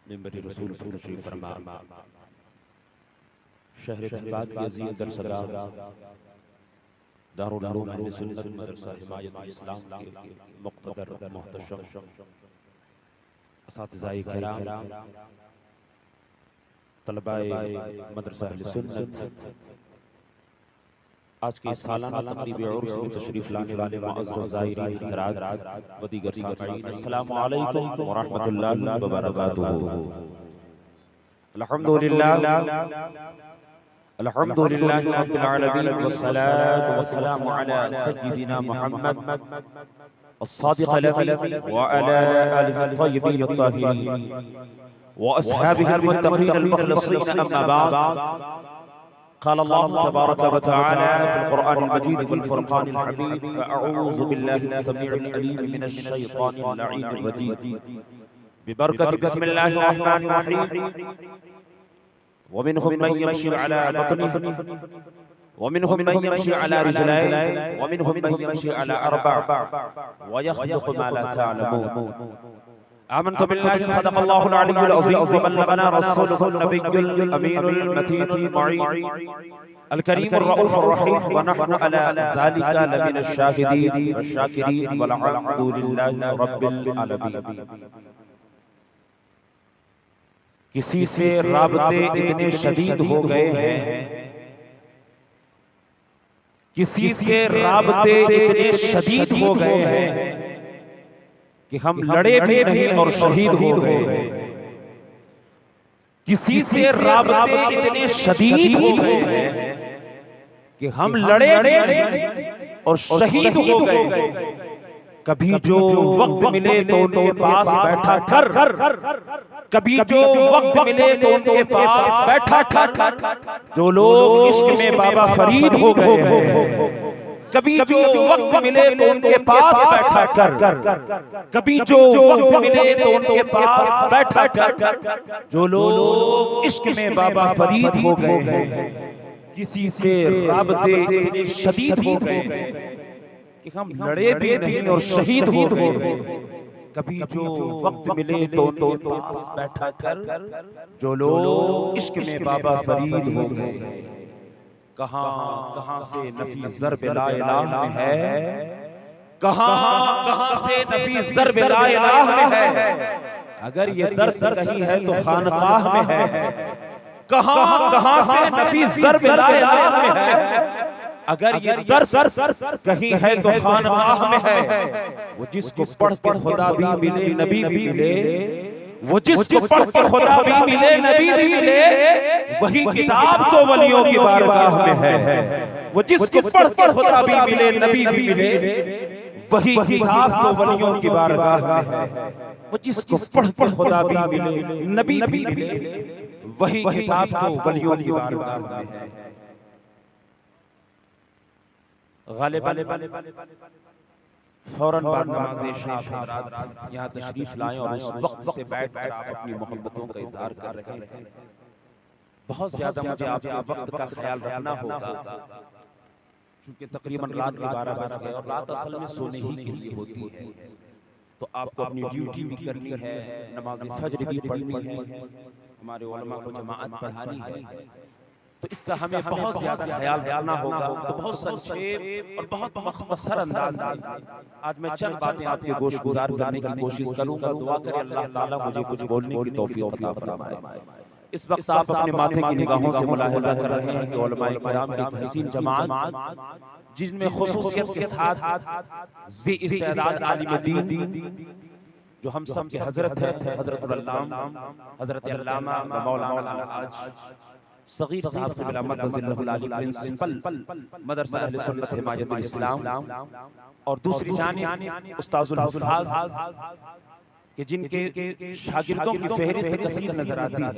मिंबर रसूल पर तशरीफ फरमा। शहर धनबाद के अजीम दरसदा दारुल उलूम अहले सुन्नत मदरसा हिमायतुल इस्लाम के मुक़्तदर मोहतशम असातिज़ाए किराम, तलबाए मदरसा अहले सुन्नत, आज के सालाना तक़रीब उर्स में तशरीफ लाने वाले मुअज़्ज़ज़ ज़ायरीन हज़रात व दीगर सामीईन, अस्सलामु अलैकुम व रहमतुल्लाहि व बरकातुहू। अल्हम्दुलिल्लाहि रब्बिल आलमीन वस्सलातु वस्सलामु अला सय्यिदिना मुहम्मद अस्सादिक़िल अमीन व अला आलिहि अत्तय्यिबीन अत्ताहिरीन व अस्हाबिहिल मुत्तक़ीन मुख़लसीन, अम्मा बाद। क़ाल अल्लाहु तबारक व तआला फ़िल क़ुरआनिल मजीद वल फ़ुरक़ानिल हमीद, फ़अऊज़ु बिल्लाहिस समीइल अलीम मिनश शैतानिर लईनिर रजीम, बिबरकति बिस्मिल्लाहिर रहमानिर रहीम। वमिनहुम मन यमशी अला बत्निही वमिनहुम मन यमशी अला रिजलैन वमिनहुम मन यमशी अला अर्बअ व यख़्लुक़ु मा ला तअलमून। आमनतु बिल्लाहि सदक़ल्लाहुल अलिय्युल अज़ीम व बल्लगना रसूलुहुन नबिय्युल अमीनुल मतीनुल मुईन अल करीमुर रऊफ़ुर रहीम व नहनु अला ज़ालिका लमिनश शाहिदीन वश शाकिरीन वल हम्दुलिल्लाहि रब्बिल आलमीन। किसी से राबते इतने शदीद हो गए हैं, किसी से राबते इतने शदीद हो गए हैं कि हम लड़े भी नहीं और शहीद हो गए हैं। किसी से राबते इतने शदीद हो गए हैं कि हम लड़े भी नहीं और शहीद हो गए। कभी जो वक्त मिले तो उनके पास बैठा कर, कभी जो वक्त मिले तो उनके पास बैठा कर, जो लोग इश्क में बाबा फरीद हो गए हैं। कभी जो वक्त मिले तो उनके पास बैठा कर, कभी जो वक्त मिले तो उनके पास बैठा कर, जो लोग इश्क में बाबा फरीद हो गए हैं। किसी से राबते इतने शदीद हो गए हैं कि हम लड़े भी नहीं और शहीद हो गए। कभी जो वक्त मिले तो उनके पास बैठा कर, जो लोग इश्क में बाबा फरीद हो गए। कहाँ कहाँ से नफी ज़र्ब ला इलाह में है, कहाँ कहाँ से नफी ज़र्ब ला इलाह में है। अगर ये दर्स कहीं है तो खानकाह में है। कहाँ कहाँ से नफी ज़र्ब ला इलाह में है, अगर ये दर्स कहीं है तो खानकाह में है। वो जिसको पढ़ के खुदा भी मिले नबी भी मिले, वो जिसको पढ़ के खुदा भी मिले नबी भी मिले, वही किताब तो वलियों की बारगाह में है। वो जिसको पढ़ के खुदा भी मिले नबी भी मिले, वही किताब तो वलियों की बारगाह में है। वो जिसको पढ़ के खुदा भी मिले नबी भी मिले, वही किताब तो वलियों की बारगाह में है। गालिबन फौरन बाद नमाज़ इशा हज़रात यहाँ तशरीफ लाएं और उस वक्त से बैठकर आप अपनी मोहब्बतों का इज़हार कर रहे हैं। बहुत ज़्यादा मुझे आपके वक्त का ख्याल रखना होगा, क्योंकि तकरीबन रात के 12 बज गए और रात असल में सोने ही के लिए होती है। तो आपको अपनी ड्यूटी भी करनी है, नमाज़ फज्र भी पढ़नी है, हमारे उलमा को जमाअत पढ़ानी है। तो इसका हमें बहुत ज्यादा ख्याल रखना होगा। तो बहुत संक्षेप और बहुत मुख्तसर अंदाज में आज मैं चंद बातें आपके गोश गुजार करने की कोशिश करूंगा। दुआ करें अल्लाह ताला मुझे कुछ बोलने की तौफीक अता फरमाए। इस वक्त आप अपने माथे की निगाहों से मुलाहिजा कर रहे हैं कि उलमाए किराम की एक हसीन जमात, जिनमें खुसूसियत के साथ ज़ी इस्तेदाद आलिम दीन जो हम सब के हजरत है, हजरत अल्लामा मौलाना अलहाज सगीर साहब क़िबला मदज़िल्लहुल आली प्रिंसिपल मदरसा अहले सुन्नत हिमायतुल इस्लाम, और दूसरी जानिब उस्ताजुल हुफ़ाज़ कि जिनके शागिर्दों की फहरिस्त कसीर नजर आती है।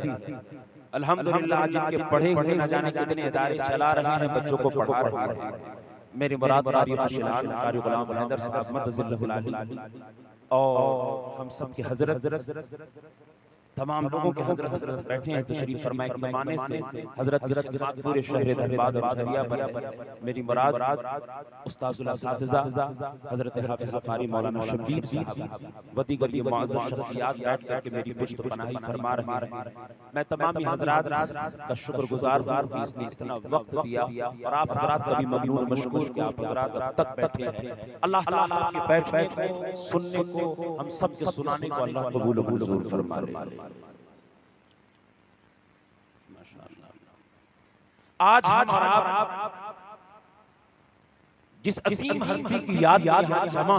अल्हम्दुलिल्लाह जिनके पढ़े हुए न जाने कितने इदारे चला रहे हैं, बच्चों को पढ़ा रहे हैं। मेरी मुराद कारी खुशहाल कारी गुलाम हैदर साहब मदज़िल्लहुल आली और हम सब के हजरत तमाम लोगों के हजरत बैठे हैं तशरीफ फरमाए। एक ज़माने से हजरत की खिदमत पूरे शहर धनबाद और झरिया पर मेरी मुराद उस्ताजुल असातिज़ा हजरत हाफिज़ कारी मौलाना शब्बीर साहब व दीगर ये मुअज़्ज़ज़ शख्सियात बैठ करके मेरी पुश्त पनाही फरमा रहे हैं। मैं तमाम हजरात का शुक्रगुजार हूं कि इसने इतना वक्त दिया और आप हजरात का भी ममनून मशकूर कि आप हजरात अब तक बैठे हैं। अल्लाह ताला आपके बैठने को सुनने को हम सब के सुनाने को अल्लाह कबूल मंजूर फरमा ले। आज हम और आप जिस असीम हस्ती की याद यहाँ जमा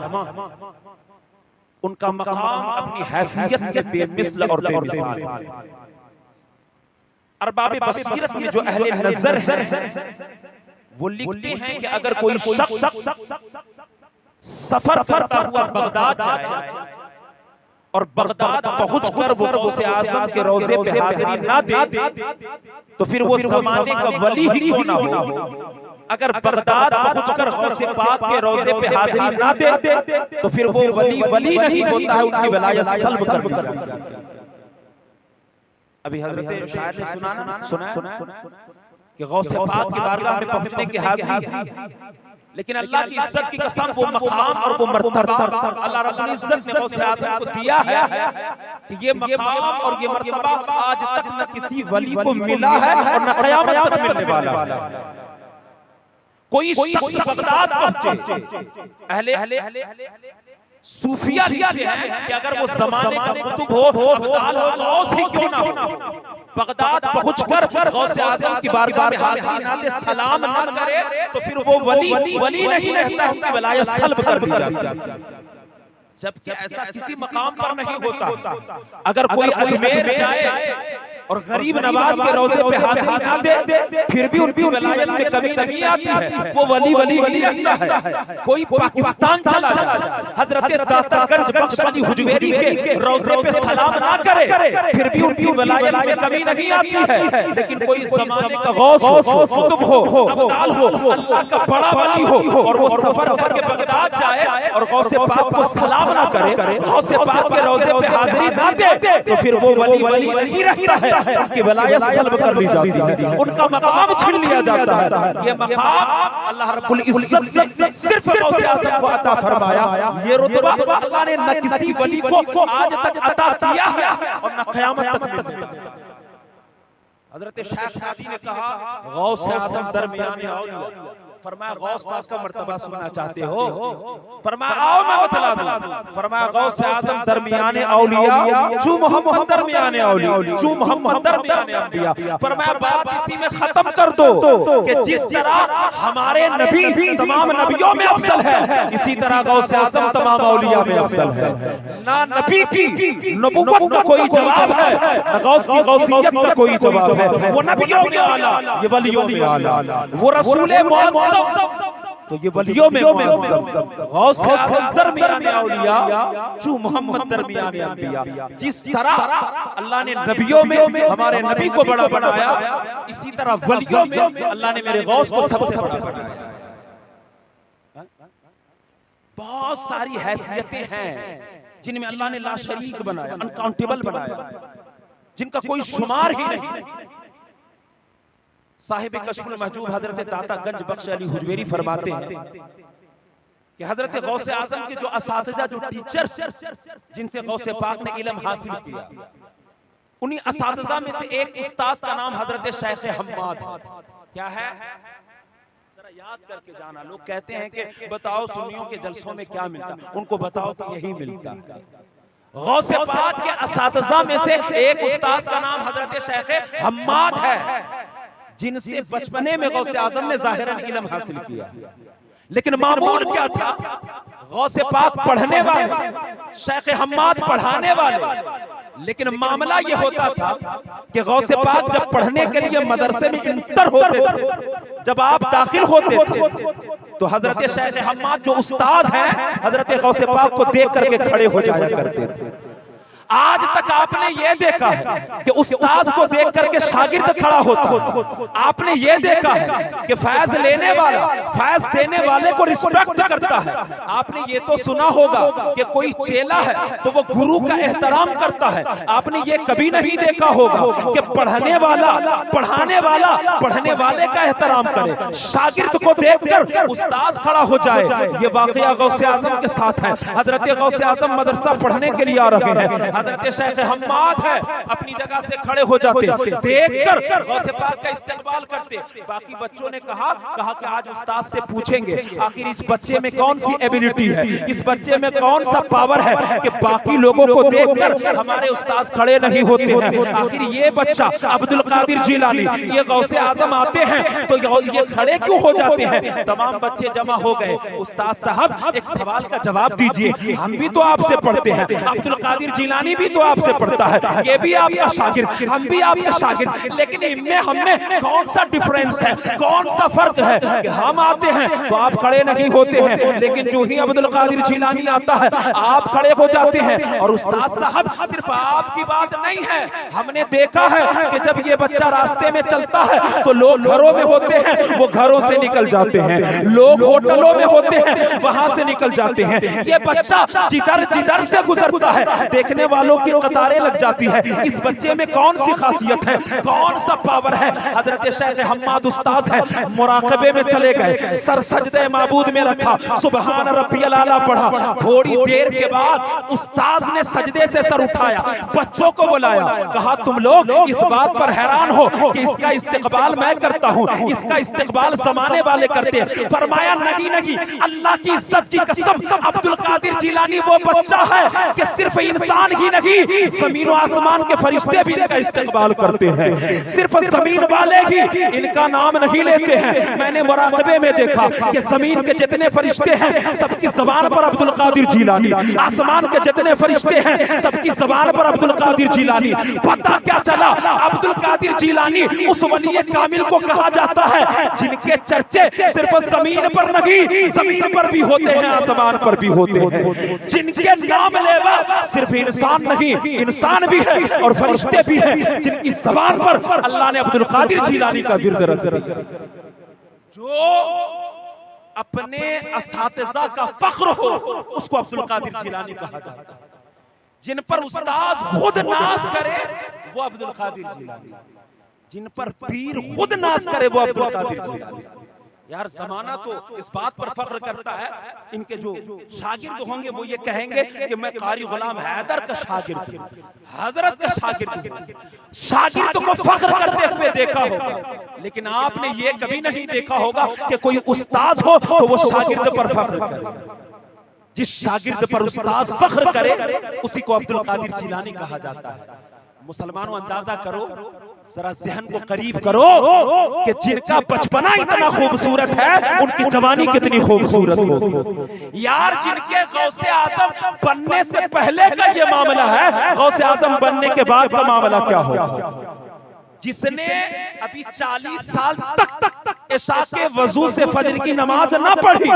उनका मकाम अपनी हैसियत में बेमिसल और बेमिसाल है। अरबाब बसीरत में जो अहले नजर है वो लिखते हैं कि अगर कोई शख्स सफर करता हुआ बगदाद जाए और बगदाद पहुंचकर वो गौसे आज़म के रोजे पे हाजिरी ना दे तो फिर वो ज़माने का वली ही क्यों ना हो। अगर बगदाद पहुंचकर गौसे पाक के रोजे पे हाजिरी ना दे तो फिर वो वली नहीं होता है, उनकी विलायत सल्ब कर दी जाती है। अभी हजरत शायर ने सुना कि गौसे पाक की बारगाह में पहुंचने की हाजिरी, लेकिन अल्लाह की इज्जत की कसम वो मकाम और वो मर्तबा अल्लाह रब्बुल इज्जत ने गौसे आज़म को दिया है कि ये मकाम और ये मर्तबा आज तक न किसी वली को मिला है और न क़यामत तक मिलने वाला है। कोई शख्स बगदाद पहुंचे, अहले सूफिया लिखते हैं कि अगर वो ज़माने का कुतुब हो, अब्दाल हो, गौस ही क्यों ना हो, बगदाद पहुंचकर गौसे आज़म की बारगाह में हाजिरी ना दे, सलाम ना करे तो फिर वो वली नहीं रहता, उनकी विलायत सल्ब कर दी जाती है। जबकि ऐसा किसी मकाम पर नहीं होता। अगर कोई अजमेर जाए और गरीब नवाज के रोजे पे हाजिरी ना दे फिर भी उनकी विलायत में कमी नहीं आती है, वो वली ही रहता है। कोई पाकिस्तान चला जाए, हजरत दातागंज बख्श अली हुजवेरी के रोजे पे सलाम ना करे फिर भी उनकी विलायत में कमी नहीं आती है। लेकिन कोई ज़माने का गौस हो, कुतुब हो, अब्दाल हो, अल्लाह का बड़ा वली हो और वो सफर करके बगदाद जाए और गौसे पाक को सलाम ना करे, गौसे पाक के रोजे पे हाजिरी ना दे तो फिर वो वली नहीं रहता है, उनकी विलायत सल्ब कर ली जाती है, उनका मकाम छीन लिया जाता है। ये मकाम अल्लाह रब्बुल इज्जत ने सिर्फ गौसे आज़म को अता फरमाया। ये रुतबा अल्लाह ने न किसी वली को आज तक अता किया है और न क़यामत तक मिलने वाला है। हजरत शेख सादी ने कहा गौसे आज़म दरमियाने औलिया, फरमाया गौस पाक का मर्तबा सुनना चाहते हो, फरमाया आओ मैं बतला दूं। फरमाया गौसे आज़म दरमियाने औलिया जो मोहम्मद दरमियाने औलिया जो मोहम्मद दरमियाने अंबिया। फरमाया बात इसी में खत्म कर दो कि जिस तरह हमारे नबी तमाम नबियों में अफजल है, इसी तरह गौसे आज़म तमाम औलिया में अफजल है। ना नबी की नबुव्वत का कोई जवाब है, ना गौस की गौसियत का कोई जवाब है। वो नबियों में आला, ये वलियों में आला, वो रसूल मुअज़्ज़म तो ये वलियों में मुअज़्ज़म, गौसे आज़म दरमियाने औलिया जो मोहम्मद दरमियाने अंबिया। जिस तरह अल्लाह ने नबियों में हमारे नबी को बड़ा बनाया, इसी तरह वलियों में अल्लाह ने मेरे गौस को सबसे बड़ा बनाया। बहुत सारी हैसियतें हैं जिनमें अल्लाह ने लाशरीक बनाया, अनकाउंटेबल बनाया, जिनका कोई शुमार ही नहीं। साहिब कश्फुल महजूब हजरत दातागंज बख्श अली हुजवेरी फरमाते हैं कि हजरत गौसे आज़म के जो असातिज़ा, जो टीचर्स जिनसे गौसे पाक ने इल्म हासिल किया, उन्हीं असातिज़ा में से एक उस्ताद का नाम हजरत शेख हम्माद है। क्या है जरा याद करके जाना। लोग कहते हैं कि बताओ सुन्नियों के जलसों में क्या मिलता, उनको बताओ कि यही मिलता है। गौसे पाक के असातिज़ा में से एक उस्ताद का नाम हजरत शेख हम्माद है, जिनसे बचपने में गौसे आज़म ने ज़ाहिरन इल्म हासिल किया। लेकिन मामूल क्या था, गौसे पाक पढ़ने वाले, शेख हम्माद पढ़ाने वाले। लेकिन मामला ये होता था कि गौसे पाक जब पढ़ने के लिए मदरसे में इंटर होते थे, जब आप दाखिल होते थे तो हजरत शेख हम्माद जो उस्ताद हैं, हजरत गौसे पाक को देख करके खड़े हो जाया करते थे। आज तक आपने ये देखा है कि उस्ताद को देख करके शागिर्द खड़ा होता है। आपने ये देखा है कि फैज लेने वाला फैज देने वाले को रिस्पेक्ट करता है। आपने ये तो सुना होगा कि कोई चेला है तो वो गुरु का एहतराम करता है। आपने ये कभी नहीं देखा होगा कि पढ़ने वाला पढ़ने वाले का एहतराम करे। शागिर्द को देखकर उस्ताद खड़ा हो जाए। ये वाकया गौसे आजम के साथ है। हजरत गौसे आजम मदरसा पढ़ने के लिए आ रहे हैं। हजरत शेख हम्माद है, अपनी जगह से खड़े हो जाते, देखकर गौसे पाक का इस्तेकबाल करते। बाकी बच्चों ने कहा कि आज उस्ताद से पूछेंगे आखिर इस बच्चे में कौन सी एबिलिटी है, इस बच्चे में कौन सा पावर है कि बाकी लोगों को देखकर हमारे उस्ताद खड़े नहीं होते हैं। आखिर ये बच्चा अब्दुल कादिर जिलानी, ये गौसे आजम आते हैं तो ये खड़े क्यों हो जाते हैं। तमाम बच्चे जमा हो गए। उस्ताद साहब एक सवाल का जवाब दीजिए, हम भी तो आपसे पढ़ते हैं, अब्दुल कादिर जिलानी भी तो आपसे पढ़ता है, ये भी आपका शागिर्द, हम भी आपके शागिर्द, लेकिन इनमें हमें कौन सा डिफरेंस है, कौन सा फर्क है कि हम आते हैं तो आप खड़े नहीं होते हैं, लेकिन जो ही अब्दुल कादिर जिलानी आता है आप खड़े हो जाते हैं। और उस्ताद साहब सिर्फ आपकी बात नहीं है, हमने देखा है कि जब ये बच्चा रास्ते में चलता है तो लोग घरों में होते हैं वो घरों से निकल जाते हैं, लोग होटलों में होते हैं वहां से निकल जाते हैं। ये बच्चा जिधर से गुजरता है देखने वालों की कतारें लग जाती है। इस बच्चे में कौन सी खासियत है, कौन सा पावर है। हजरत शेख हम्माद उस्ताद है, मुराकबे में चले गए, सर सजदे माबूद में रखा, सुबहान रब्बियल आला पढ़ा। थोड़ी देर के बाद उस्ताद ने सजदे से सर उठाया, बच्चों को बुलाया, कहा तुम लोग इस बात पर हैरान हो कि इसका इस्तेकबाल मैं करता हूं, इसका इस्तेकबाल समाने वाले करते हैं। फरमाया नहीं नहीं, अल्लाह की इज्जत की कसम, अब्दुल कादिर जिलानी वो बच्चा है कि सिर्फ इंसान ही नहीं, जमीन और आसमान के फरिश्ते भी इनका इस्तेकबाल करते हैं। सिर्फ जमीन वाले ही इनका नाम नहीं लेते हैं। मैंने मुराकबे में देखा कि जमीन के जितने फरिश्ते हैं सबकी ज़बान पर अब्दुल कादिर जिलानी, आसमान के जितने फरिश्ते हैं सबकी ज़बान पर अब्दुल कादिर जिलानी। पता क्या चला, अब्दुल कादिर जिलानी उस वली कामिल को कहा जाता है जिनके चर्चे सिर्फ जमीन पर नहीं, जमीन पर भी होते हैं, आसमान पर भी होते हैं, जिनके नाम लेवा सिर्फ इंसान नहीं, इंसान भी है और फरिश्ते भी हैं, जिनकी ज़बान पर अल्लाह ने अब्दुल कादिर जिलानी का विर्द रख दिया। जो अपने असातिज़ा का फख्र हो उसको अब्दुल कादिर जिलानी कहा जाता है। जिन पर उस्ताद खुद नाज करे वो अब्दुल कादिर जिलानी, जिन पर पीर खुद नाज करे वो अब्दुल कादिर जिलानी। यार जमाना तो इस बात पर फख्र करता है, इनके जो शागिर्द होंगे वो ये कहेंगे कि मैं कारी गुलाम हैदर का शागिर्द हूं, हजरत का शागिर्द हूं। शागिर्द को फख्र करते हुए देखा होगा, लेकिन आपने ये कभी नहीं देखा होगा कि कोई उस्ताद हो तो वो शागिर्द पर फख्र करे। जिस शागिर्द पर उस्ताद फख्र करे उसी को अब्दुल कादिर जिलानी कहा जाता है। मुसलमानों अंदाजा करो, जरा ज़हन को करीब करो कि जिनका बचपना इतना खूबसूरत है उनकी जवानी कितनी खूबसूरत होगी। यार जिनके गौसे आजम बनने से पहले का ये मामला है, गौसे आजम बनने के बाद का मामला क्या होगा। जिसने अभी 40 साल तक इशा के वजू से फजर की नमाज ना पढ़ी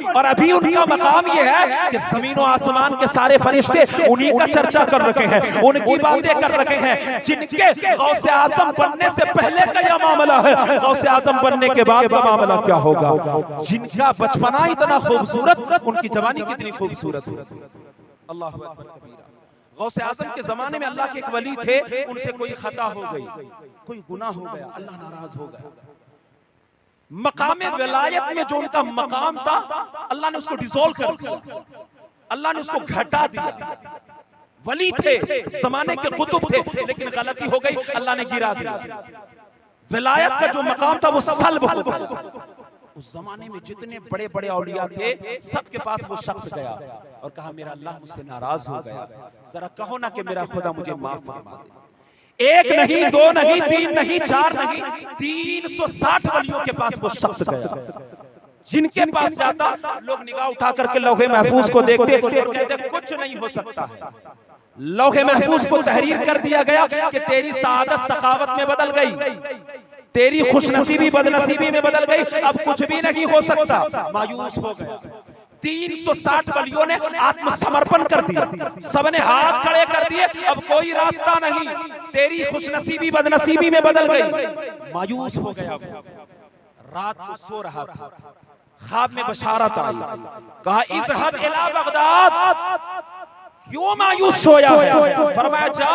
और अभी उनका मकाम ये है कि जमीन और आसमान के सारे फरिश्ते उन्हीं का चर्चा कर रखे हैं, उनकी बातें कर रखे हैं। जिनके गौसे आजम बनने से पहले का यह मामला है, गौसे आजम बनने के बाद का मामला क्या होगा। जिनका बचपना इतना खूबसूरत, उनकी जवानी कितनी खूबसूरत होगी। अल्लाह अकबर कबीरा। गौसे आजम के जमाने में अल्लाह के एक वली थे, उनसे कोई खता हो गई, कोई गुनाह हो गया, अल्लाह नाराज हो गया। मकाम विलायत में जो उनका मकाम था अल्लाह ने उसको डिसॉल्व कर दिया, अल्लाह ने उसको घटा दिया। वली थे, जमाने के कुतुब थे, लेकिन गलती हो गई, अल्लाह ने गिरा दिया। विलायत का जो मकाम था वो सल्ब हो गया। उस जमाने में जितने बड़े बड़े औलिया थे सबके पास वो शख्स गया और कहा मेरा अल्लाह मुझसे नाराज हो गया, जरा कहो ना कि मेरा खुदा मुझे माफ फरमा दे। एक नहीं, दो नहीं, तीन नहीं, चार नहीं, 360 वलियों के पास वो शख्स गया। जिनके पास जाता लोग निगाह उठा करके लौहे महफूज को देखते और कहते कुछ नहीं हो सकता है। लौहे महफूज को तहरीर कर दिया गया कि तेरी सआदत सखावत में बदल गई, तेरी खुशनसीबी बदनसीबी में बदल गई, अब कुछ भी नहीं हो सकता। मायूस हो गया, 360 वलियों ने आत्मसमर्पण कर दिया, सबने हाथ खड़े कर दिए, अब कोई रास्ता नहीं, तेरी खुशनसीबी बदनसीबी में बदल गई। मायूस हो गया वो, रात को सो रहा था, ख्वाब में बशारत आई, कहा इज़हब इला बगदाद। क्यों मायूस सोया है? फरमाया जा,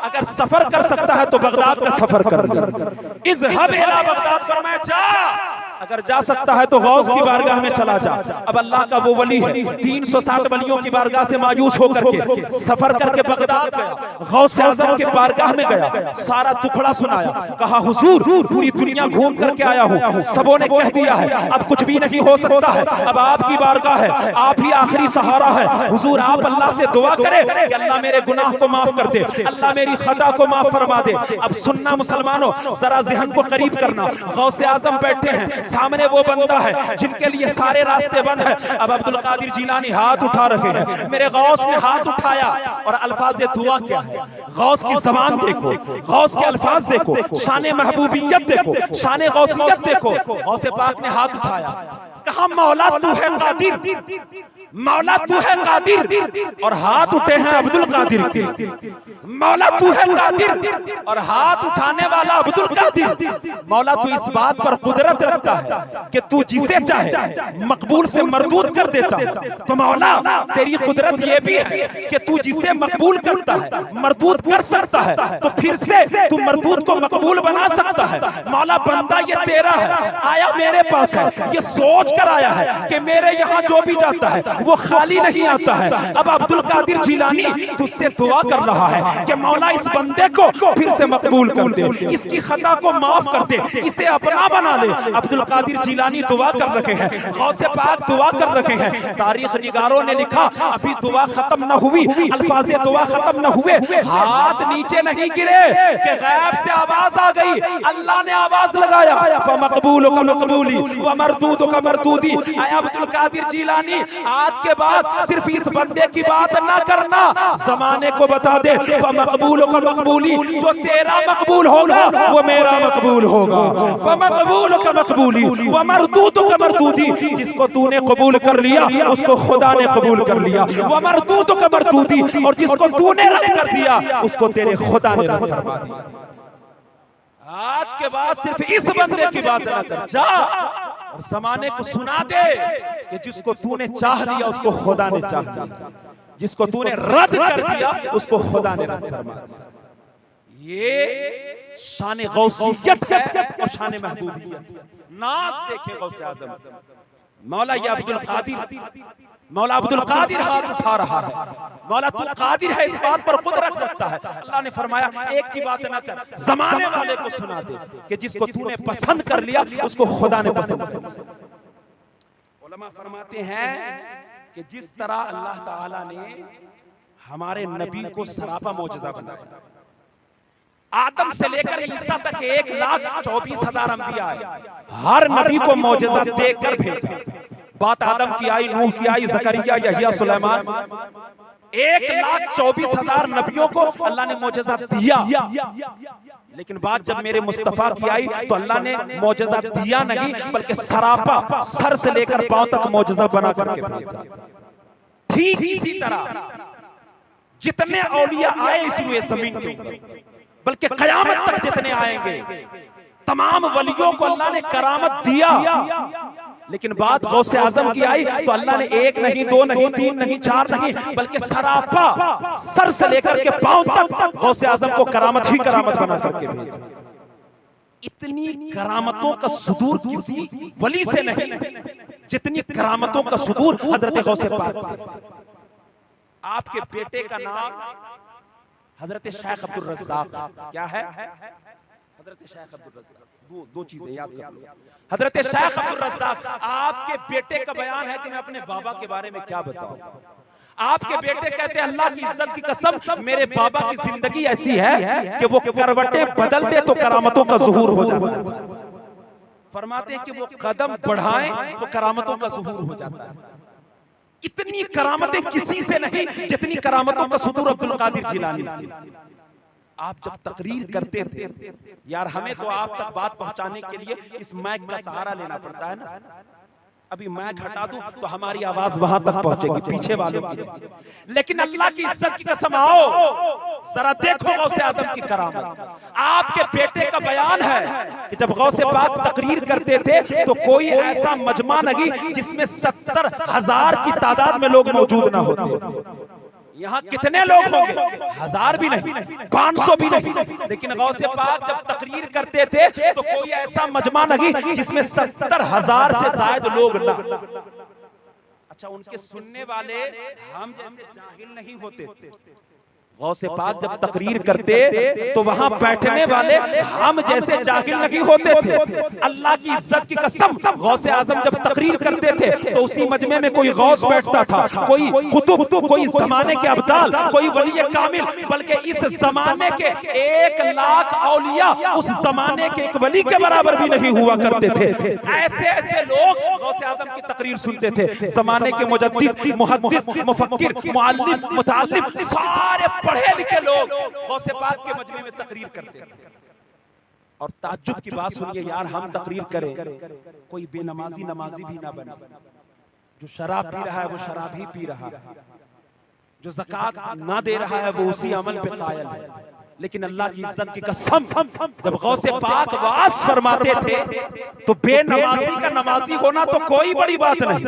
अगर सफर कर सकता है तो बगदाद का सफर कर ले। इज़हब इला बगदाद, फरमाया जा, अगर जा सकता है तो गौस की बारगाह में चला जा। अब अल्लाह का वो वली है, 360 वलियों की बारगाह से मायूस होकर के सफर करके बगदाद गया, गौस आजम के बारगाह में गया, सारा दुखड़ा सुनाया, कहा हुजूर पूरी दुनिया घूम करके आया हूँ, सबों ने कह दिया है अब कुछ भी नहीं हो सकता है, अब आपकी बारगाह है, आप ही आखिरी सहारा है। हुजूर आप अल्लाह से दुआ करें कि अल्लाह मेरे गुनाह को माफ कर दे, अल्लाह मेरी खता को माफ फरमा दे। अब सुनना मुसलमानों, जरा ज़हन को करीब करना, गौस आजम बैठे हैं, सामने वो बंदा है जिनके लिए सारे रास्ते बंद है। अब अब्दुल कादिर जिलानी हाथ उठा रखे हैं, मेरे गौस ने हाथ उठाया और अल्फाज दुआ क्या है, गौस की ज़बान देखो, गौस के अल्फाज देखो, शान महबूबियत देखो, शान गौसियत देखो। गौस पाक ने हाथ उठाया, कहा मौला तू है कादिर, मौला तू है कादिर, और हाथ उठे हैं अब्दुल कादिर के। मौला तू है कादिर और हाथ उठाने वाला अब्दुल कादिर। मौला तू इस बात पर कुदरत रखता है कि तू जिसे चाहे मकबूल से मरदूद कर देता है, तो मौला तेरी कुदरत ये भी है कि तू जिसे मकबूल करता है मरदूद कर सकता है, तो फिर से तू मरदूद को मकबूल बना सकता है। मौला बंदा ये तेरा है, आया मेरे पास है, ये सोच कर आया है कि मेरे यहाँ जो भी जाता है वो खाली नहीं आता है। अब अब्दुल कादिर जिलानी तुझसे दुआ कर रहा है कि मौला इस बंदे को फिर से मकबूल कर दे, इसकी खता को माफ कर दे, इसे अपना बना ले। अब्दुल कादिर जिलानी दुआ कर रखे हैं, गौसे पाक दुआ कर रखे हैं। तारीख निगारों ने लिखा अभी दुआ खत्म न हुई, अल्फाज़े दुआ खत्म न हुए, हाथ नीचे नहीं गिरे कि गैब से आवाज आ गई। अल्लाह ने आवाज लगाया, फमकबूल का मकबूली व मरदूद का मरदूदी। आया अब्दुल कादिर जिलानी, आज के बाद सिर्फ इस बंदे की बात ना करना, जमाने को बता दे मकबूल का मकबूली, जो तेरा मकबूल होगा वो मेरा मकबूल होगा। मकबूल का मकबूली व मरदूद का मरदूदी, जिसको तूने कबूल कर लिया उसको खुदा ने कबूल कर लिया। व मरदूद का मरदूदी, और जिसको तूने रद्द कर दिया उसको तेरे खुदा ने रद्द फरमा दिया। आज के बाद सिर्फ इस बंदे की बात ना कर, जा और जमाने को सुना दे कि जिसको तूने चाह लिया उसको खुदा ने चाह लिया, जिसको तूने रद्द कर दिया उसको खुदा ने रद्द फरमा दिया। ये शान गौसियत है और शान महबूबियत। नाज देखे गौसे आजम, मौला ये अब्दुल कादिर, मौला अब्दुल कादिर हाथ उठा रहा है, मौला तू कादिर है, इस बात पर कुदरत रखता है। अल्लाह ने फरमाया एक की बात ना कर, जमाने वाले को सुना दे कि जिसको तूने पसंद कर लिया उसको खुदा ने पसंद कर लिया। उलमा फरमाते हैं कि जिस तरह अल्लाह ताला ने हमारे नबी को सरापा मौजज़ा बनाया, आदम से लेकर ईसा तक 1,24,000 अंबिया आए, हर नबी को मौजज़ा देकर भेजा। बात आदम की आई, नूह की आई, जकरिया, यहिया, सुलेमान, 1,24,000 नबियों को अल्लाह ने मौजज़ा दिया। लेकिन बात जब मेरे मुस्तफा की आई तो अल्लाह ने मौजज़ा दिया नहीं, बल्कि सरापा सर से लेकर पांव तक मौजज़ा बना करके भेजा। ठीक इसी तरह जितने औलिया आए इस रुए जमीन के ऊपर, बल्कि कयामत तक जितने आएंगे, तमाम वलियों को अल्लाह ने करामत दिया। लेकिन बात गौसे आजम की आई तो अल्लाह ने एक नहीं, दो नहीं, तीन नहीं, चार नहीं, बल्कि सरापा सर से लेकर के पांव तक गौसे आजम को करामत ही करामत बना करके भेजा। इतनी करामतों का सुदूर किसी वली से नहीं जितनी करामतों का सुदूर हजरत गौसे पाक से। आपके बेटे का नाम हजरत शेख अब्दुल रज़्ज़ाक़, क्या है? हजरत शेख अब्दुल रज़्ज़ाक़। दो चीजें याद कर लो। हजरत शेख अब्दुल रज़्ज़ाक़, आपके बेटे का बयान है कि मैं अपने बाबा के बारे में क्या बताऊं। आपके बेटे कहते हैं अल्लाह की इज्जत की कसम, मेरे बाबा की जिंदगी ऐसी है कि वो करवटें बदल दे तो करामतों का ज़ुहूर हो जाता है। फरमाते हैं कि वो कदम बढ़ाएं तो करामतों का ज़ुहूर हो जाता है। इतनी करामतें किसी से नहीं जितनी करामतों का सुदूर अब्दुल कादिर जिलानी से। आप जब तकरीर करते थे यार, हमें तो आप तक बात पहुंचाने के लिए इस माइक का सहारा लेना पड़ता है ना। अभी मैं घटा दूं तो हमारी आवाज वहां तक पहुंचेगी, पीछे वालों की नहीं। लेकिन अल्लाह की इज्जत की कसम, आओ जरा देखो गौसे आजम की करामत। आपके बेटे का बयान है कि जब गौसे पाक तकरीर करते थे तो कोई ऐसा मजमा नहीं जिसमें 70,000 की तादाद में लोग मौजूद ना होते। यहाँ कितने लोग होंगे? 1000 भी नहीं, 500 भी नहीं, लेकिन गौसे पाक जब तकरीर करते थे तो कोई ऐसा मजमा नहीं जिसमें 70,000 से शायद लोग ना। अच्छा, उनके सुनने वाले हम जैसे जाहिल नहीं होते। गौसे पाक जब तकरीर करते तो वहां बैठने वाले हम जैसे जाहिल नहीं होते थे। अल्लाह की इज्जत की कसम, गौसे आजम जब तकरीर करते थे तो उसी मजमे में कोई गौस बैठता था, कोई कुतुब, कोई जमाने के अब्दाल, कोई वली कामिल, बल्कि इस जमाने के 1 लाख औलिया उस जमाने के एक वली के बराबर भी नहीं हुआ करते थे। ऐसे ऐसे लोग गौसे आजम की तकरीर सुनते थे। जमाने के मुजद्दिद, मुहद्दिस, मुफक्किर, मुअल्लिम, मुतअल्लिम, सारे पढ़े लिखे लोग गौसे पाक के मजमे में तकरीर करते हैं। और ताज्जुब की बात सुनिए यार, हम तकरीर करें, कोई बेनमाजी नमाजी भी ना बने। जो शराब पी रहा है वो शराब ही पी रहा है, जो ज़कात ना दे रहा है वो उसी अमल पे कायल है। लेकिन अल्लाह की इज्जत की कसम, जब गौसे पाक वाज फरमाते थे तो बेनमाजी का नमाजी होना तो कोई बड़ी बात नहीं,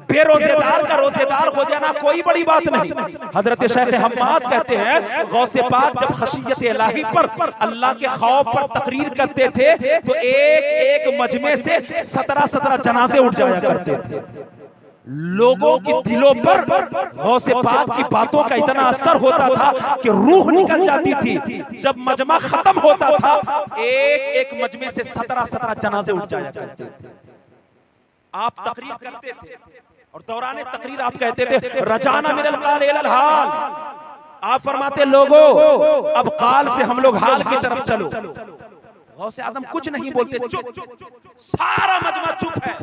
बेरोजेदार का रोजेदार हो जाना कोई बड़ी बात नहीं। हजरत शेख हम्माद कहते हैं गौसे पाक जब खशियत इलाही पर, अल्लाह के खौफ पर तकरीर करते थे तो एक एक मजमे से 17 जनाजे उठ जाया करते थे। लोगों के दिलों पर गौसे पाक की बातों का इतना असर होता था कि रूह निकल जाती थी। जब मजमा खत्म होता था एक एक मजमे से 17 जनाजे उठ जाया करते थे। आप तकरीर करते थे और दौरान तकरीर आप कहते थे रजाना मिनल काल इलल हाल। आप फरमाते लोगों अब काल से हम लोग हाल की तरफ चलो। गौसे आदम कुछ नहीं बोलते, चुप, सारा मजमा चुप है,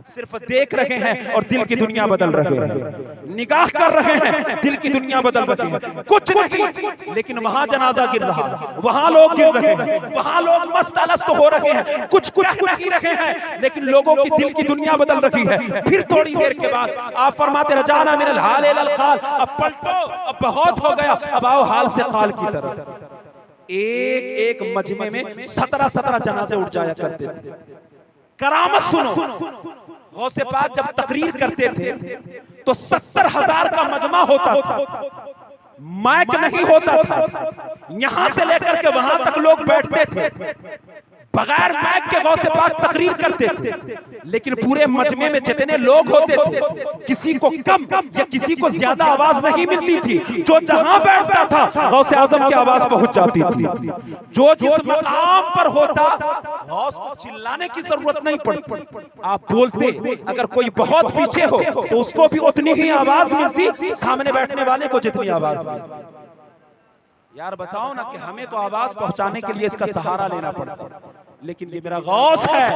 सिर्फ देख रहे हैं और दिल की दुनिया बदल रहे हैं, निगाह कर रहे हैं, दिल की दुनिया बदल रहे हैं, कुछ नहीं। लेकिन वहां जनाजा गिर रहा है, वहां लोग गिर रहे हैं, वहां लोग मस्त अलस्त हो रहे हैं, कुछ कह नहीं रहे हैं, लेकिन लोगों की दिल की दुनिया बदल रही है। फिर थोड़ी देर के बाद आप फरमाते रजाना मिनल हाल इलल काल, अब पलटो, अब बहुत हो गया, अब आओ हाल से काल की तरफ। एक एक मजमे में 17 जनाजे उठ जाया करते थे। करामत सुनो, गौसे पाक जब तकरीर करते थे तो 70,000 का मजमा होता था, माइक नहीं होता था, यहां से लेकर के वहां तक लोग बैठते थे, बगैर माइक के गौसे पाक तकरीर करते थे। लेकिन पूरे मजमे में जितने लोग होते थे किसी को कम या किसी को ज्यादा आवाज नहीं मिलती थी। जो जहां बैठता था गौसे आजम की आवाज पहुंच जाती थी। जो जिस मकाम पर होता गौस को चिल्लाने की जरूरत नहीं पड़ती। आप बोलते, अगर कोई बहुत पीछे हो तो उसको भी उतनी ही आवाज मिलती सामने बैठने वाले को जितनी आवाज मिलती। यार बताओ ना कि हमें तो आवाज पहुंचाने के लिए इसका सहारा लेना पड़ता, लेकिन ये मेरा गौस है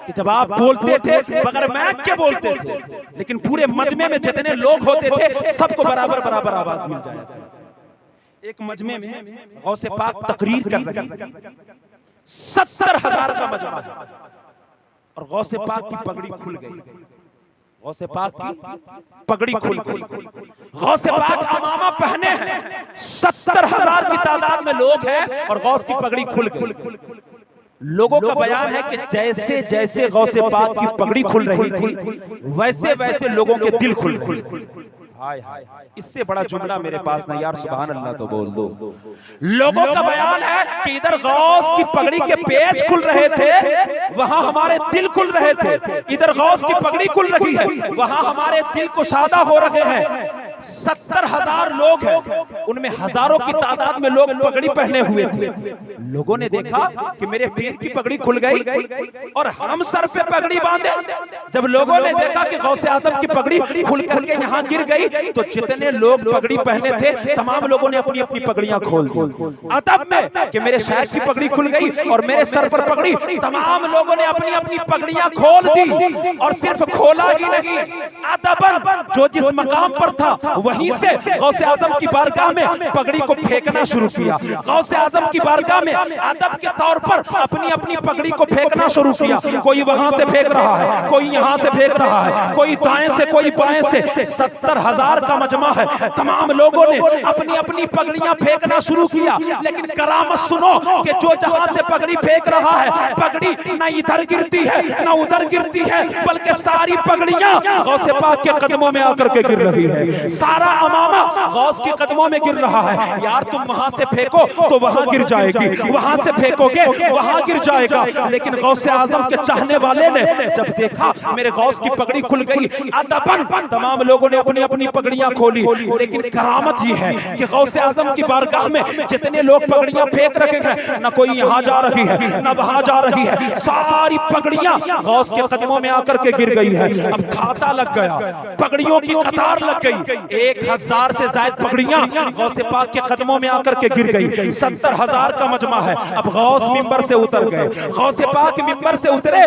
कि जब आप बोलते थे बगैर माइक के बोलते थे, लेकिन पूरे मजमे में जितने लोग होते थे सबको बराबर बराबर आवाज मिल जाए। एक मजमे में गौसे पाक तकरीर कर रहे हैं, 70,000 का मजमा और गौसे पाक की पगड़ी खुल गई। गौसे पाक की पगड़ी खुल गई, गौसे पाक अमामा पहने हैं, 70,000 की तादाद में लोग हैं और गौस की पगड़ी खुल गई। लोगों का बयान है कि जैसे जैसे गौसे पाक की पगड़ी खुल रही थी वैसे वैसे लोगों के दिल खुल गए। हाय हाय, इससे बड़ा जुमला मेरे पास नहीं यार, सुभान अल्लाह तो बोल दो। लोगों का बयान है कि इधर गौस की पगड़ी के पेच खुल रहे थे, वहां हमारे दिल खुल रहे थे। इधर गौस की पगड़ी खुल रही है, वहां हमारे दिल कुशादा हो रहे हैं। 70,000 लोग हैं, उनमें हजारों की तादाद में लोग पगड़ी पहने हुए थे। लोगों ने देखा कि मेरे पीर की पगड़ी खुल गई और हम सर पे पगड़ी बांधे। जब लोगों ने देखा कि गौसे आजम की पगड़ी खुल करके यहाँ गिर गई तो जितने लोग पगड़ी पहने थे तमाम लोगों ने अपनी अपनी पगड़ियां खोल दी। अदब में कि मेरे शायख की पगड़ी खुल गई और मेरे सर पर पगड़ी, तमाम लोगों ने अपनी अपनी पगड़ियां खोल दी। और सिर्फ खोला ही नहीं, अदबन जो जिस मकाम पर था वहीं से गौसे आजम की बारगाह में पगड़ी को फेंकना शुरू किया। गौसे आजम की बारगाह में अदब के तौर पर अपनी अपनी पगड़ी को फेंकना शुरू किया। कोई वहां से फेंक रहा है, कोई यहाँ से फेंक रहा है, कोई दाएं से कोई बाएं से। 70,000 का मजमा है। तमाम लोगों ने अपनी अपनी पगड़ियां फेंकना शुरू किया। लेकिन करामत सुनो कि जो जहां से पगड़ी फेंक रहा है, पगड़ी न इधर गिरती है न उधर गिरती है, बल्कि सारी पगड़ियां गौसे पाक के कदमों में आकर के गिर रही है। सारा अमामा गौस के कदमों में गिर रहा है। यार तुम वहां से फेंको तो वहां गिर जाएगी, वहां से फेंकोगे वहां गिर जाएगा। लेकिन गौसे आजम के चाहने वाले ने जब देखा मेरे गौस की पगड़ी खुल गई, अदबन तमाम लोगों ने अपनी अपनी पगड़ियां खोली। लेकिन करामत ये है कि गौसे आजम की बारगाह में जितने लोग पगड़ियां फेंक रखे हैं, न कोई यहाँ जा रही है न वहां जा रही है, सारी पगड़ियां गौस के कदमों में आकर के गिर गई है। अब खाता लग गया, पगड़ियों की कतार लग गई। 1000 से ज्यादा पगड़ियां गौसे पाक के कदमों में आकर के गिर गई। 70,000 का मजमा है। अब गौस मिंबर से उतर गए, गौसे पाक मिंबर से उतरे।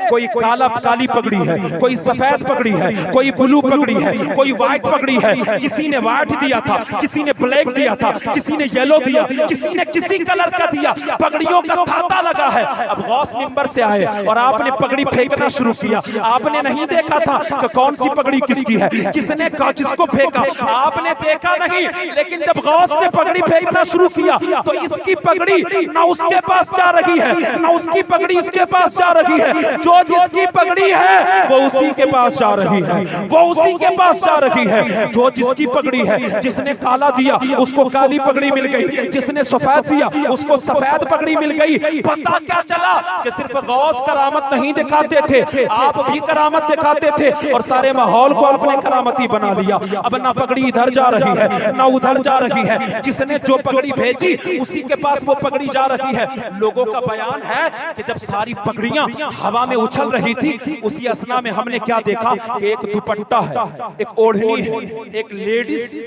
कोई काली पगड़ी है, कोई सफेद पगड़ी है, कोई ब्लू पगड़ी है, कोई व्हाइट पगड़ी है। किसी ने व्हाइट दिया था, किसी ने ब्लैक दिया था, किसी ने येलो दिया, किसी ने किसी कलर का दिया। पगड़ियों का तांता लगा है। अब गौस मिंबर से आए और आपने पगड़ी फेंकना शुरू किया। आपने नहीं देखा था कि कौन सी पगड़ी किसकी है, किसने किसको फेंका, आपने देखा नहीं। लेकिन जब गौस ने पगड़ी फेंकना शुरू किया तो इसकी पगड़ी ना उसके पास जा रही है, ना उसकी पगड़ी इसके पास जा रही है। जो जिसकी पगड़ी है वो उसी के पास जा रही है, वो उसी के पास जा रही है। जो जिसकी पगड़ी है, जिसने काला दिया उसको काली पगड़ी मिल गई, जिसने सफेद दिया उसको सफेद पगड़ी मिल गई। पता क्या चला कि सिर्फ गौस करामत नहीं दिखाते थे, आप भी करामत दिखाते थे और सारे माहौल को आपने करामती बना लिया। अब ना पगड़ी इधर जा रही है ना उधर जा रही है, जिसने जो पगड़ी भेजी उसी के पास वो पगड़ी जा रही है। लोगों का बयान है कि जब सारी पगड़ियां हवा में उछल रही थी, उसी असना में हमने क्या देखा कि एक दुपट्टा है, एक ओढ़नी है, एक लेडीज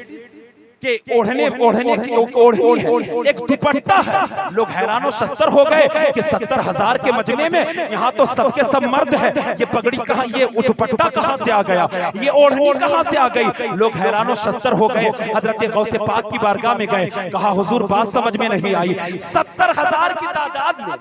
के ओढ़ने की ओढ़नी है, एक दुपट्टा है। लोग हैरान और शस्तर हो गए कि 70,000 के मजमे में यहाँ तो सबके सब मर्द है, ये पगड़ी कहाँ, ये दुपट्टा कहाँ से आ गया, ये ओढ़नी कहाँ से आ गई। लोग हैरान और शस्तर हो गए। हजरत गौसे पाक की बारगाह में गए, कहा हुजूर बात समझ में नहीं आई। 70,000 की तादाद में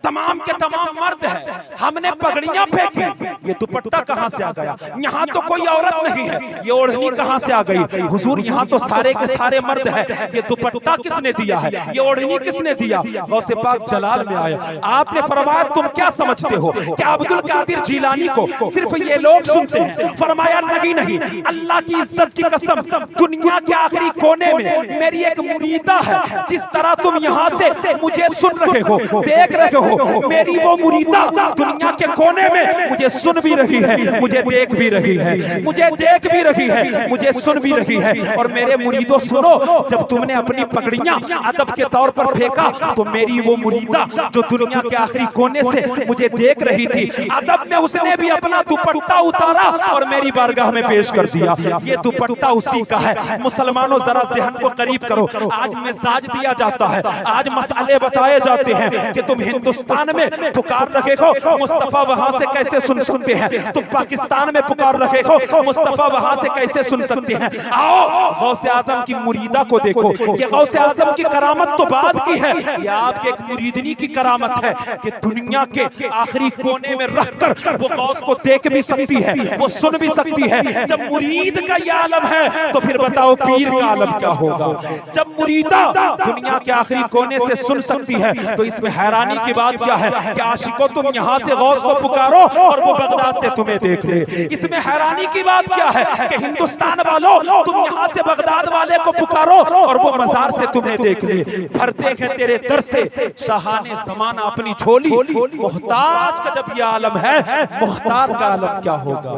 तमाम के तमाम मर्द है, हमने पगड़ियां फेंकी, ये दुपट्टा कहाँ से आ गया। यहाँ तो कोई औरत नहीं है, ये ओढ़नी कहाँ से आ गई। हुजूर यहाँ तो सारे के सारे मर्द है, ये दुपट्टा किसने दिया है, ये ओढ़नी किसने दिया। गौसे पाक जलाल में आए, आपने फरमाया तुम क्या समझते हो क्या अब्दुल कादिर जिलानी को सिर्फ ये लोग सुनते हैं। फरमाया नहीं नहीं, अल्लाह की इज्जत की कसम, दुनिया के आखिरी कोने में मेरी एक मुरीदा है। जिस तरह तुम यहाँ से मुझे सुन रहे हो, देख रहे हो, मेरी वो मुरीदा दुनिया के कोने में मुझे सुन भी रही है, मुझे देख भी रही है, मुझे देख भी रही है, मुझे सुन भी रही है। और मेरे मुरीदों सुनो, जब तुमने अपनी पगड़ियां अदब के तौर पर फेंका तो मेरी वो मुरीदा जो दुनिया के आखिरी कोने से मुझे देख रही थी, अदब में उसने भी अपना दुपट्टा उतारा और मेरी बारगाह में पेश कर दिया। ये दुपट्टा उसी का है। मुसलमानों जरा ज़हन को करीब करो। आज मिजाज दिया जाता है, आज मसाले बताए जाते हैं कि तुम हिंदुस्तान में पुकार रखे हो, मुस्तफा वहां से कैसे सुन सकते हैं। तुम पाकिस्तान में पुकार रखे हो, मुस्तफा वहां से कैसे सुन सकते हैं। आओ गौसे आजम की मुरीदा को देखो। ये गौसे आजम की करामत तो बाद की है, ये आपके एक मुरीदनी की करामत है कि दुनिया के आखिरी कोने में रहकर वो गौस को देख भी सकती है, वो सुन भी सकती है। जब मुरीद का ये आलम है तो फिर बताओ पीर का आलम क्या होगा। जब मुरीदा दुनिया के आखिरी कोने से सुन सकती है तो इसमें हैरानी की बात क्या है कि आशिकों तुम यहाँ से गौस को पुकारो और वो बगदाद से तुम्हें देख ले। इसमें हैरानी की बात क्या है कि हिंदुस्तान वालों तुम यहाँ से बगदाद वाले को पुकारो और वो मजार से तुम्हें देख ले। भरते हैं तेरे दर से शाहाने ज़माना अपनी झोली। मोहताज का जब ये आलम है, मुख्तार का आलम क्या होगा।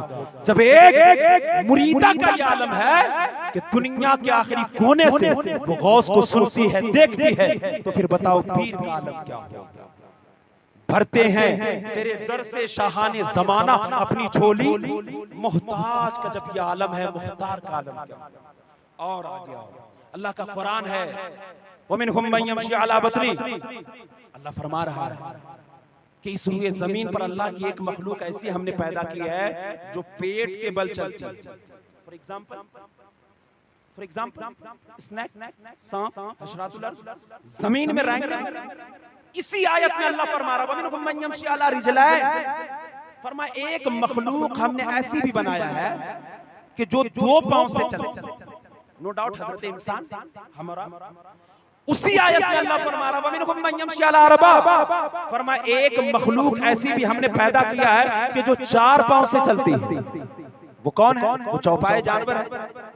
जब एक मुरीदा का ये आलम है कि दुनिया के आखिरी कोने से वो गौस को सुनती है, देखती है, तो फिर बताओ पीर का आलम क्या होगा। भरते हैं तेरे दर से शाहाने ज़माना अपनी झोली। मोहताज का जब ये आलम है, मुख्तार का आलम क्या। और आगे अल्लाह का कुरान है, वमिनहुम मन यमशी अला बतनी। अल्लाह फरमा रहा है कि इस रूए जमीन पर अल्लाह की एक मखलूक ऐसी हमने पैदा की है जो पेट के बल चलती है। For example for example snake, सांप, हशरातुल अर्द, जमीन में रहेंगे। इसी आयत में अल्लाह फरमा रहा है वमिनहुम मन यमशी अला रिजलैन, फरमा एक मखलूक हमने ऐसी भी बनाया है कि जो दो पांव से चले। नो डाउट हजरत इंसान हमारा। उसी आयत में अल्लाह फरमा रहा है वमिनहुम मन यमशी अला अरबा, फरमा एक मखलूक ऐसी भी हमने पैदा किया है कि जो चार पांव से चलती है। वो कौन है? वो चौपाए जानवर है,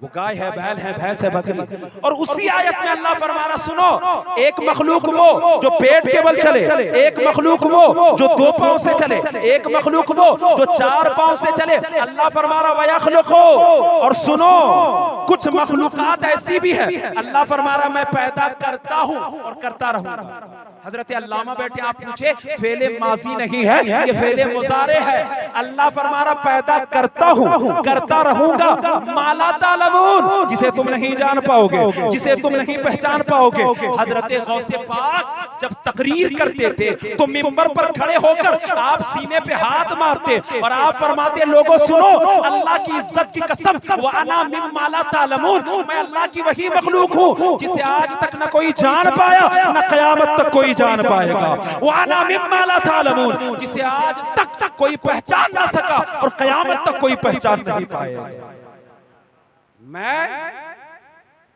वो गाय है, बैल है, भैंस है, बकरी। और उसी आयत में अल्लाह फरमा रहा सुनो, एक मखलूक वो जो पेट के बल चले, एक मखलूक वो जो दो पांव से चले, एक मखलूक वो जो चार पांव से चले। अल्लाह फरमा रहा वयखलुकु, और सुनो कुछ मखलूकात ऐसी भी है अल्लाह फरमा रहा मैं पैदा करता हूं और करता रहूंगा। हजरत अल्लामा बैठे, आप पूछे फेले माजी नहीं है, ये फेले मुजारे है। अल्लाह फरमा रहा पैदा करता हूं, करता रहूंगा। माला तालमून, जिसे तुम नहीं जान पाओगे, जिसे तुम नहीं पहचान पाओगे। हजरत गौसे पाक जब तकरीर करते थे तो मिंबर पर खड़े होकर आप सीने पे हाथ मारते और आप फरमाते लोगों सुनो, अल्लाह की इज्जत की कसम, व अना मिन माला तालमून, मैं अल्लाह की वही मखलूक हूं जिसे आज तक न कोई जान पाया न कयामत तक कोई जान पाएगा। व अना मिन माला तालमून, जिसे आज तक कोई पहचान न सका और कयामत तक कोई पहचान नहीं पाएगा। मैं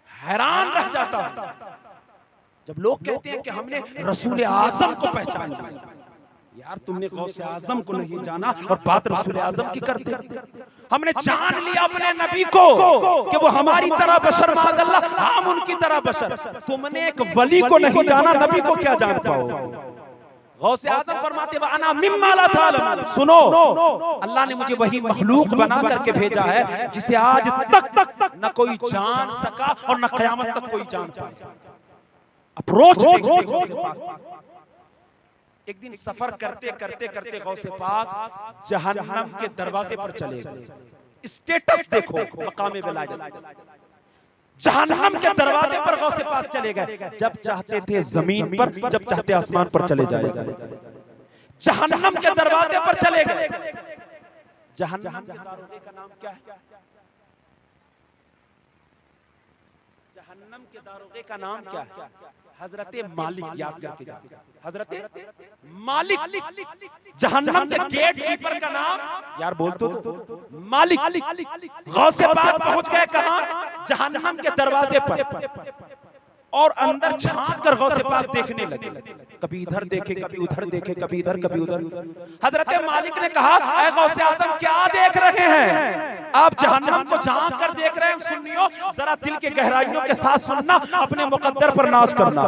हैरान रह जाता हूं जब लोग कहते हैं कि हमने रसूल आजम को पहचान लिया। यार तुमने गौसे आजम को नहीं जाना और बात रसूल आजम की करते। हमने जान लिया अपने नबी को कि वो हमारी तरह बशर, माज़अल्लाह हम उनकी तरह बशर। तुमने एक वली को नहीं जाना, नबी को क्या जान पाओ? गौसे आजम फरमाते वअना मिम्मा ला तालमून, सुनो अल्लाह ने मुझे वही मखलूक बना करके भेजा है जिसे आज तक न कोई जान सका और न कयामत तक कोई जान पाए। अप्रोच देखिए गौसे पाक। एक दिन सफर करते करते करते गौसे पाक जहन्नम के दरवाजे पर चले गए। स्टेटस देखो मकाम विलायत, जहन्नम के दरवाजे पर गौसे पाक चले गए। जब चाहते थे जमीन पर, जब चाहते आसमान पर चले जाए। जहन्नम के दरवाजे पर चले गए। जहन्नम के दारोगे का नाम क्या है? जहन्नम के दारोगे का नाम क्या है? हजरते मालिक, याद करके जाओ, हजरते मालिक। जहन्नम के गेट कीपर का नाम यार बोल तो मालिक। गौसे पाक पहुंच गए कहां? जहन्नम के दरवाजे पर, और अंदर झांक कर गौसे पाक देखने लगे। कभी इधर देखे, कभी उधर देखे, कभी इधर कभी उधर। हजरत मालिक ने कहा ऐ गौसे आजम क्या देख रहे हैं? आप जहन्नम को झांक कर देख रहे हैं। सुनियो जरा दिल के गहराइयों के साथ सुनना, अपने मुकद्दर पर नाज करना।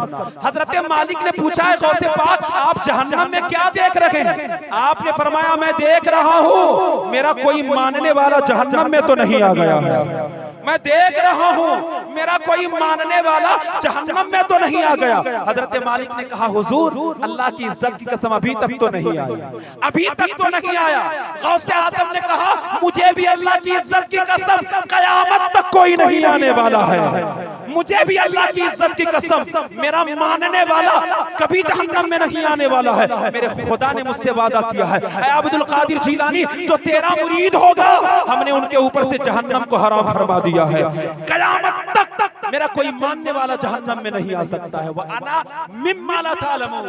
हजरत मालिक ने पूछा है गौसे पाक आप जहन्नम में क्या देख रहे हैं? आपने फरमाया मैं देख रहा हूं मेरा कोई मानने वाला जहन्नम में तो नहीं आ गया है। मैं देख रहा हूं मेरा कोई मानने वाला जहन्नम में तो नहीं आ गया। हजरत मालिक ने कहा हुजूर अल्लाह की इज्जत की कसम अभी तक तो नहीं आया, अभी तक तो नहीं आया। गौसे आजम ने कहा मुझे भी अल्लाह की इज्जत की कसम कयामत तक कोई नहीं आने वाला है। मुझे भी अल्लाह की इज्जत की कसम मेरा मानने वाला कभी जहन्नम में नहीं आने वाला है। मेरे खुदा ने मुझसे वादा किया है ऐ अब्दुल कादिर जीलानी जो तेरा मुरीद होगा हमने उनके ऊपर से जहन्नम को हराम फरमा दिया है। कयामत तक मेरा कोई मानने वाला जहन्नम में नहीं आ सकता है। वह अना मिम्मा ला तालमून,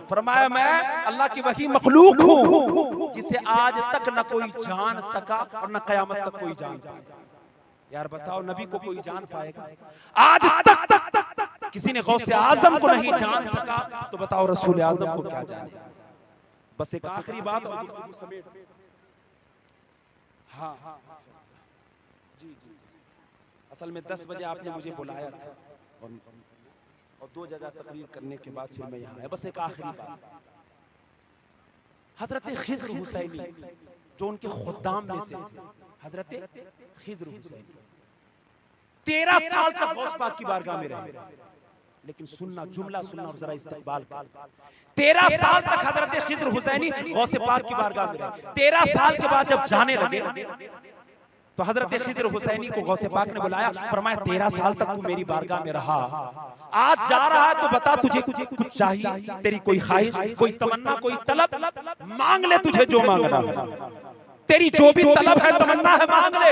फरमाया मैं अल्लाह की वही मखलूक हूं जिसे आज तक न कोई जान सका और न कयामत तक कोई जान पाएगा। यार बताओ नबी को कोई जान पाएगा? आज तक किसी ने गौसे आजम को नहीं जान सका तो बताओ रसूल आजम को क्या जाने? बस एक आखिरी बात और गुफ्तगू समेट। हाँ जी जी, असल में 10 बजे आपने मुझे बुलाया था और 2 जगह तकरीर करने के बाद फिर मैं यहाँ आया। बस एक आखिरी बात, हजरत खिज़्र हुसैनी जो उनके खुद्दाम में से, हजरत खिज़्र हुसैनी 13 साल तक गौस पाक की बारगाह में रहे। लेकिन सुनना, जुमला सुनना और जरा इस्तकबाल कर। 13 साल तक हजरत खिज़्र हुसैनी गौसे पाक की बारगाह में रहे। 13 साल के बाद जब जाने लगे तो हजरत खिज़्र हुसैनी को गौसे पाक ने बुलाया, फरमाया 13 साल तक तू मेरी बारगाह में रहा, आज जा रहा है तो बता तुझे कुछ चाहिए? तेरी कोई ख्वाहिश, कोई तमन्ना, कोई तलब? मांग ले तुझे जो मांगना है। तेरी जो भी तलब है, तमन्ना है, मांग ले।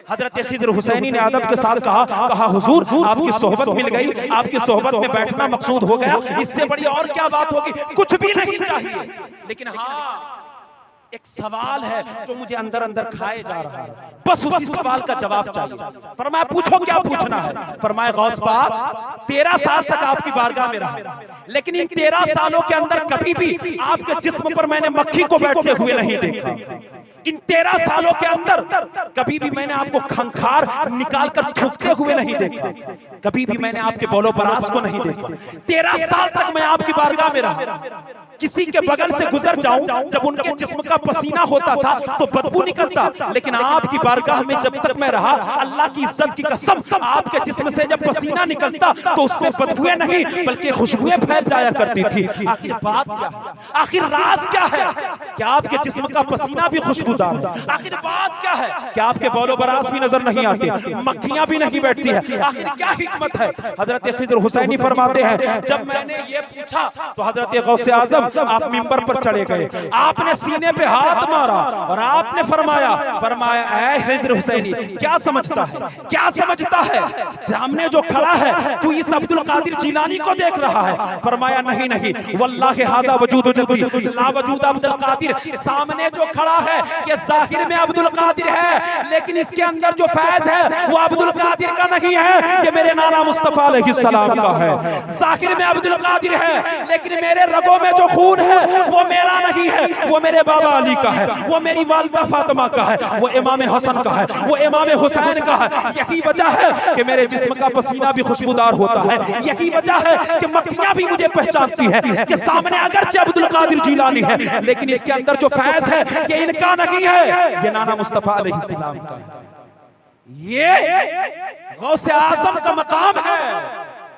हजरत खिज़र हुसैनी ने अदब के साथ कहा हुजूर आपकी सोहबत मिल गई, आपकी सोहबत में बैठना मकसूद हो गया, इससे बड़ी और क्या बात होगी, कुछ भी नहीं चाहिए, लेकिन हाँ एक सवाल है जो मुझे अंदर अंदर खाए जा रहा है, बस उसी सवाल का जवाब चाहिए। फरमाया पूछो क्या पूछना है। फरमाया गौस पाक 13 साल तक आपकी बारगाह में रहा, लेकिन इन 13 सालों के अंदर कभी भी आपके जिस्म पर मैंने मक्खी को बैठते हुए नहीं देखा। इन 13 सालों के अंदर कभी भी मैंने आपको खंखार निकाल कर थूकते हुए नहीं देखा, कभी भी मैंने आपके बोलो बरास को नहीं देखा। 13 साल तक मैं आपकी बारगाह में रहा, किसी के बगल से गुजर जाऊं, जब उनके जिस्म का पसीना होता था तो बदबू निकलता, लेकिन आपकी बारगाह में जब तक मैं रहा, अल्लाह की इज्जत की कसम, आपके जिस्म से जब पसीना निकलता तो उससे बदबुएं नहीं बल्कि खुशबुएं फैल जाया करती थी। आखिर बात क्या है, आखिर राज क्या है कि आपके जिस्म का पसीना भी खुशबूदार है? आखिर बात क्या है कि आपके बौलो बरास भी नजर नहीं आते, मक्खियां भी नहीं बैठती है? आखिर क्या हिकमत है? हजरत खिज़र हुसैनी फरमाते हैं जब मैंने ये पूछा तो हजरत गौसे आजम आप मिंबर पर चढ़े गए, आपने सीने पे हाथ मारा और आपने फरमाया ऐ खिज़र हुसैनी क्या समझता है, क्या समझता है, सामने जो खड़ा है तू इस अब्दुल कादिर जिलानी को देख रहा है? फरमाया नहीं नहीं वल्लाहि हादा वजूद जद्दी ला वजूद अब्दुल कादिर, सामने जो खड़ा है ये जाहिर में अब्दुल कादिर है, लेकिन इसके अंदर जो फैज है वो अब्दुल कादिर का नहीं है, ये मेरे नाना मुस्तफा अलैहिस्सलाम का है। जाहिर में अब्दुल कादिर है, लेकिन मेरे रगों में जो खून है वो मेरा नहीं है, वो मेरे बाबा अली का है, वो मेरी वालिदा फातिमा का है, वो इमाम हसन का है, वो इमाम हुसैन का है। यही वजह है कि मेरे जिस्म का पसीना भी खुशबूदार होता है, यही वजह है कि मक्खियां भी मुझे पहचानती है कि सामने अगरचे अब्दुल कादिर जिलानी है, लेकिन इसके अंदर जो फैज है ये इनका नहीं है, ये नाना मुस्तफा अलैहिस्सलाम का है। ये गौसे आजम का मकाम है।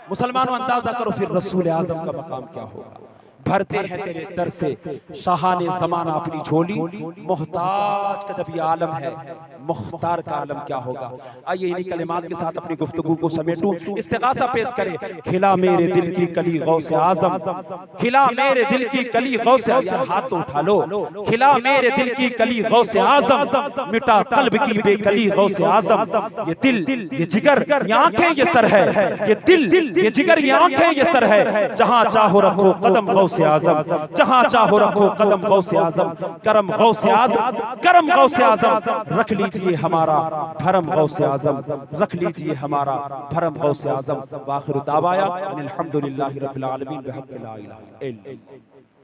मुसलमानों अंदाजा करो फिर रसूल आजम का मकाम क्या होगा। भरते हैं तेरे दर से शाहाने ज़माना अपनी झोली, मोहताज का जब ये आलम है मुख्तार का आलम क्या होगा। आइए इन्हीं कलिमात के साथ अपनी गुफ्तगू को समेटूं, इस्तिगासा पेश करें। खिला मेरे दिल की कली गौसे आजम, खिला मेरे दिल की कली गौसे, यार हाथ तो उठा लो। खिला मेरे दिल की कली गौसे आजम, मिटा कल्ब की बेकली गौसे आजम। ये दिल ये जिगर ये आंखें ये सर है, ये दिल ये जिगर ये आंखें ये सर है, जहां चाहो रखो कदम गौसे आजम, जहां चाहो रखो कदम गौसे आजम। करम गौसे आजम, करम गौसे आजम, रख लीजिए हमारा भरम गौसे आजम, रख लीजिए हमारा भरम गौसे आजम। वाखिर दावाया अनिल हम्दुलिल्लाहि रब्बिल आलमीन बिहक़्क़ि ला इलाहा इल्लल्लाह।